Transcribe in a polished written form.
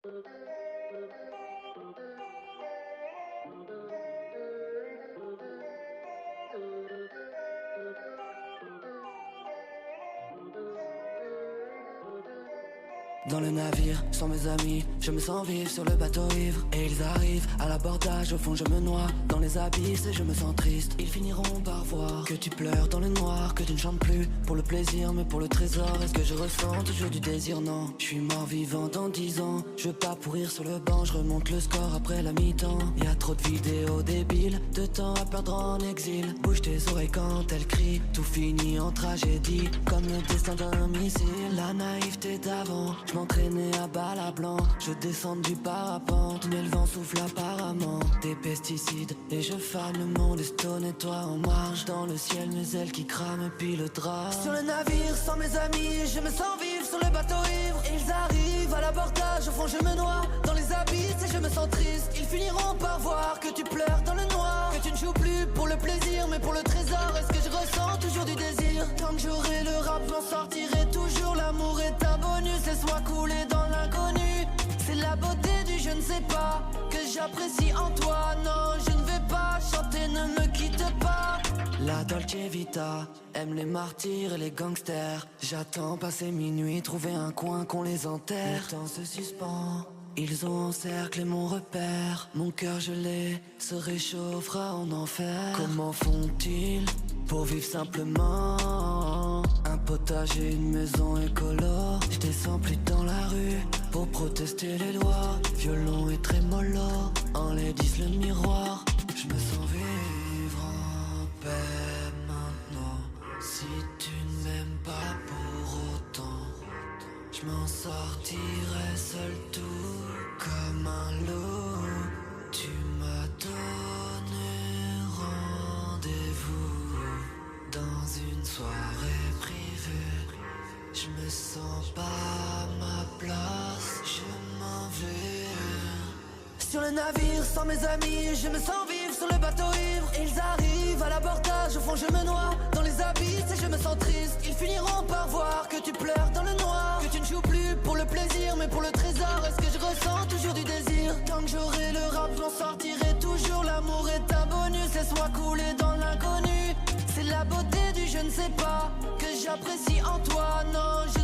Dans le navire, sans mes amis, je me sens vivre sur le bateau ivre. Et ils arrivent à l'abordage, au fond je me noie dans les abysses et je me sens triste. Ils finiront par voir que tu pleures dans le noir, que tu ne chantes plus pour le plaisir mais pour le trésor. Est-ce que je ressens toujours du désir? Non, je suis mort vivant dans 10 ans. Je veux pas pourrir sur le banc, je remonte le score après la mi-temps. Y'a trop de vidéos débiles, de temps à perdre en exil. Bouge tes oreilles quand elles crient, tout finit en tragédie, comme le destin d'un missile. La naïveté d'avant, je m'entraînais à balles à blanc, je descends du parapente, mais le vent souffle apparemment. Des pesticides et je fane le monde est stone et toi en marche dans le ciel, mes ailes qui crament et puis le drap. Sur le navire sans mes amis, je me sens vivre sur le bateau ivre. Ils arrivent à l'abordage, au fond je me noie dans les abysses et je me sens triste. Ils finiront par voir que tu pleures dans le noir, que tu ne joues plus pour le plaisir mais pour le trésor. Est-ce que je ressens toujours du désir? Tant que j'aurai le rap, j'en sortirai toujours. L'amour est un bonus, laisse-moi couler dans l'inconnu. C'est la beauté du je ne sais pas que j'apprécie en toi. Non, je ne vais pas chanter, ne me quitte pas. La Dolce Vita aime les martyrs et les gangsters. J'attends passer minuit, trouver un coin qu'on les enterre. Le temps se suspend, ils ont encerclé mon repère. Mon cœur gelé se réchauffera en enfer. Comment font-ils pour vivre simplement? Un potager, une maison écolo. Je descends plus dans la rue pour protester les lois. Violon et trémolo, enlaidissent le miroir. Je me sens vivre en paix maintenant. Si tu ne m'aimes pas pour autant, je m'en sortirai seul tout comme un loup. Tu m'as donné rendez-vous dans une soirée privée. Je me sens pas à ma place, je m'en vais. Sur le navire sans mes amis, je me sens vivre sur le bateau ivre. Ils arrivent à l'abordage, au fond je me noie dans les abysses et je me sens triste. Ils finiront par voir que tu pleures dans le noir, que tu ne joues plus pour le plaisir mais pour le trésor. Est-ce que je ressens toujours du désir? Tant que j'aurai le rap, j'en sortirai toujours. L'amour est un bonus, laisse-moi couler dans l'inconnu. C'est la beauté du je ne sais pas que j'apprécie en toi. Non, je